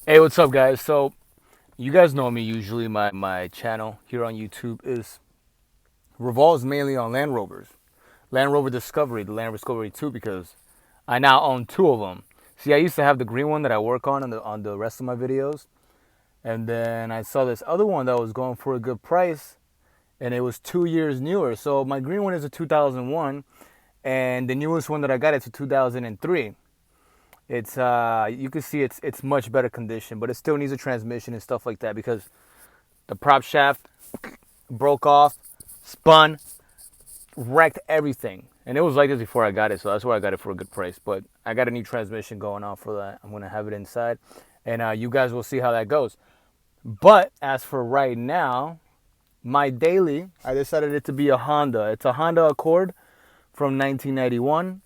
Hey, what's up, guys? So, you guys know me usually. My channel here on YouTube is revolves mainly on Land Rovers. Land Rover Discovery, the Land Rover Discovery 2, because I now own two of them. See, I used to have the green one that I work on the rest of my videos, and then I saw this other one that was going for a good price, and it was 2 years newer. So my green one is a 2001, and the newest one that I got is a 2003. It's you can see it's much better condition, but it still needs a transmission and stuff like that because the prop shaft broke off, spun, wrecked everything. And it was like this before I got it, so that's why I got it for a good price. But I got a new transmission going on for that. I'm gonna have it inside, and you guys will see how that goes. But as for right now, my daily, I decided it to be a Honda. It's a Honda Accord from 1991.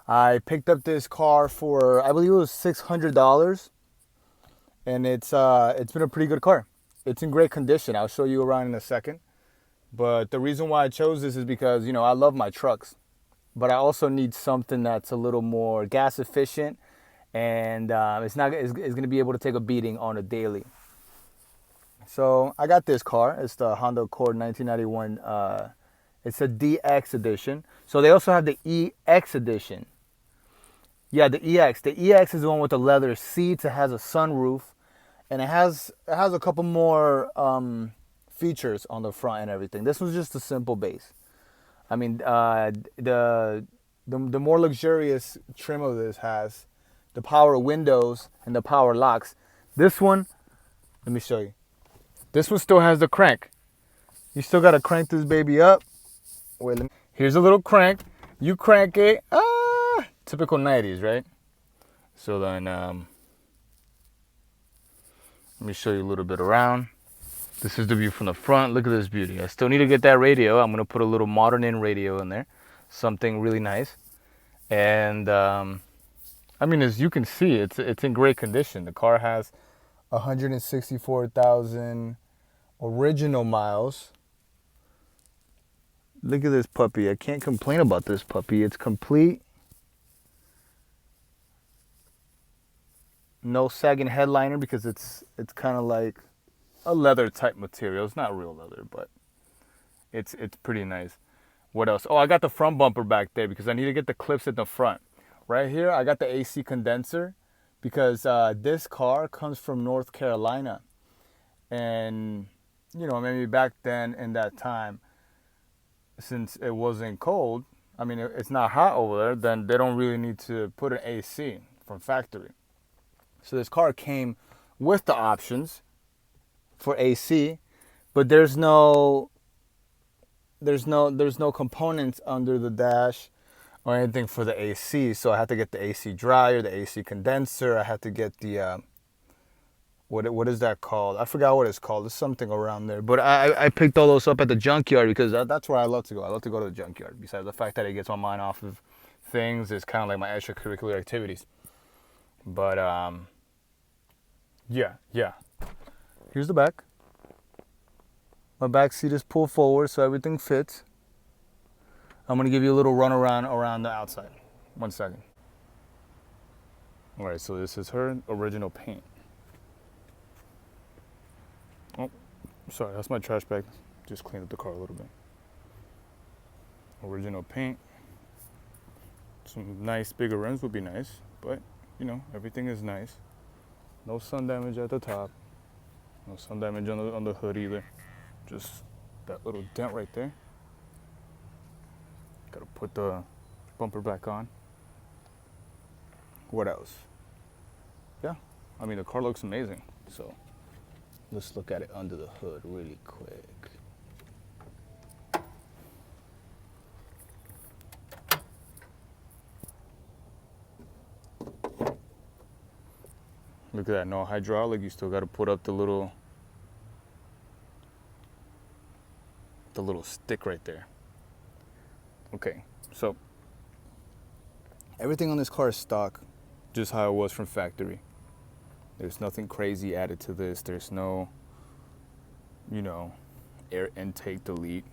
I picked up this car for, I believe it was $600, and it's been a pretty good car. It's in great condition. I'll show you around in a second. But the reason why I chose this is because, I love my trucks, but I also need something that's a little more gas efficient, and it's going to be able to take a beating on a daily. So I got this car. It's the Honda Accord 1991. It's a DX edition. So they also have the EX edition. Yeah, the EX. The EX is the one with the leather seats. It has a sunroof, and it has a couple more features on the front and everything. This was just a simple base. I mean, the more luxurious trim of this has the power windows and the power locks. This one, let me show you. This one still has the crank. You still gotta crank this baby up. Wait, here's a little crank. You crank it. Typical 90s, right? So then, let me show you a little bit around. This is the view from the front. Look at this beauty. I still need to get that radio. I'm going to put a little modern in radio in there. Something really nice. And, I mean, as you can see, it's in great condition. The car has 164,000 original miles. Look at this puppy. I can't complain about this puppy. It's complete. No sagging headliner because it's kind of like a leather type material. It's not real leather, but it's pretty nice. What else? Oh, I got the front bumper back there because I need to get the clips in the front. Right here, I got the AC condenser because this car comes from North Carolina, and maybe back then in that time, since it wasn't cold, I mean it's not hot over there, then they don't really need to put an AC from factory. So this car came with the options for AC, but there's no components under the dash or anything for the AC. So I had to get the AC dryer, the AC condenser. I had to get the what is that called? I forgot what it's called. It's something around there. But I picked all those up at the junkyard because that's where I love to go. I love to go to the junkyard. Besides the fact that it gets my mind off of things, it's kind of like my extracurricular activities. But yeah. Here's the back. My back seat is pulled forward so everything fits. I'm gonna give you a little run around the outside. 1 second. All right, so this is her original paint. Oh, sorry, that's my trash bag. Just cleaned up the car a little bit. Original paint. Some nice bigger rims would be nice, but everything is nice. No sun damage at the top. No sun damage on the hood either. Just that little dent right there. Gotta put the bumper back on. What else? Yeah, I mean the car looks amazing. So let's look at it under the hood really quick. Look at that, no hydraulic. You still gotta put up the little stick right there. Okay, so everything on this car is stock, just how it was from factory. There's nothing crazy added to this. There's no, air intake delete,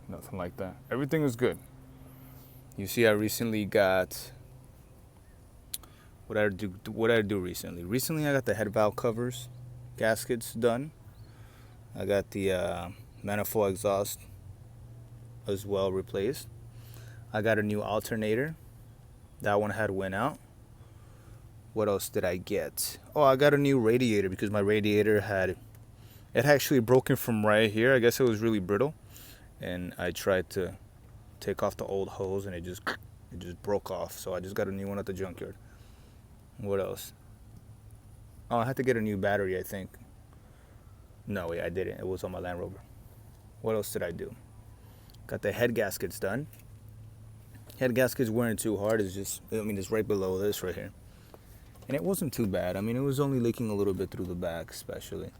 nothing like that. Everything is good. You see, I recently got What did I do recently? Recently, I got the head valve covers, gaskets done. I got the manifold exhaust as well replaced. I got a new alternator. That one had went out. What else did I get? Oh, I got a new radiator because my radiator had actually broken from right here. I guess it was really brittle, and I tried to take off the old hose and it just broke off. So I just got a new one at the junkyard. What else? Oh, I had to get a new battery, I think. No, wait, I didn't. It was on my Land Rover. What else did I do? Got the head gaskets done. Head gaskets weren't too hard. It's right below this right here. And it wasn't too bad. I mean, it was only leaking a little bit through the back, especially.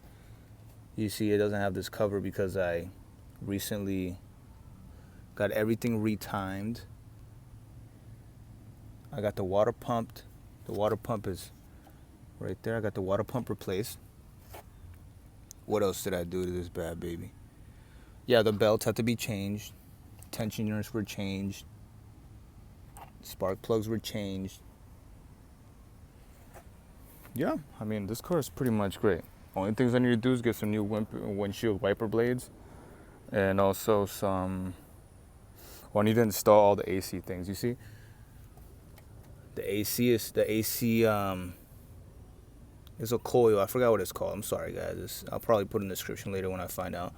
You see, it doesn't have this cover because I recently got everything retimed. I got the water pumped. The water pump is right there. I got the water pump replaced. What else did I do to this bad baby? Yeah, the belts had to be changed. Tensioners were changed. Spark plugs were changed. Yeah, I mean, this car is pretty much great. Only things I need to do is get some new windshield wiper blades, and also I need to install all the AC things. You see, the AC is a coil. I forgot what it's called. I'm sorry, guys. I'll probably put in the description later when I find out.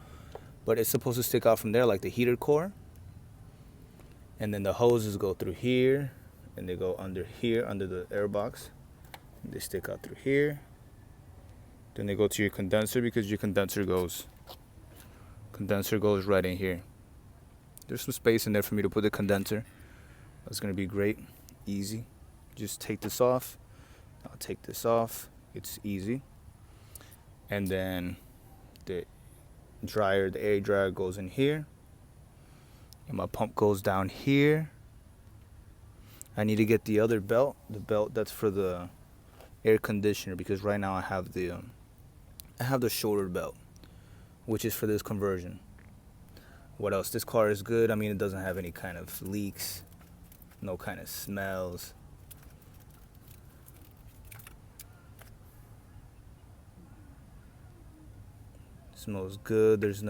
But it's supposed to stick out from there like the heater core, and then the hoses go through here, and they go under here, under the air box. They stick out through here. Then they go to your condenser because your condenser goes right in here. There's some space in there for me to put the condenser. That's gonna be great, easy. Just take this off. I'll take this off. It's easy. And then the air dryer goes in here. And my pump goes down here. I need to get the other belt, the belt that's for the air conditioner, because right now I have the shoulder belt, which is for this conversion. What else? This car is good. I mean, it doesn't have any kind of leaks, no kind of smells. It smells good. There's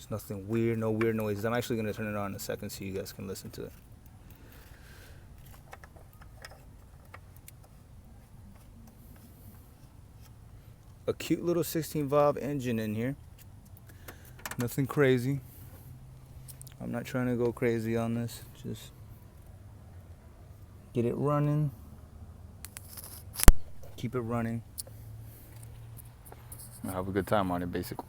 nothing weird, no weird noises. I'm actually gonna turn it on in a second so you guys can listen to it. A cute little 16 valve engine in here. Nothing crazy. I'm not trying to go crazy on this. Just get it running. Keep it running. I have a good time on it, basically.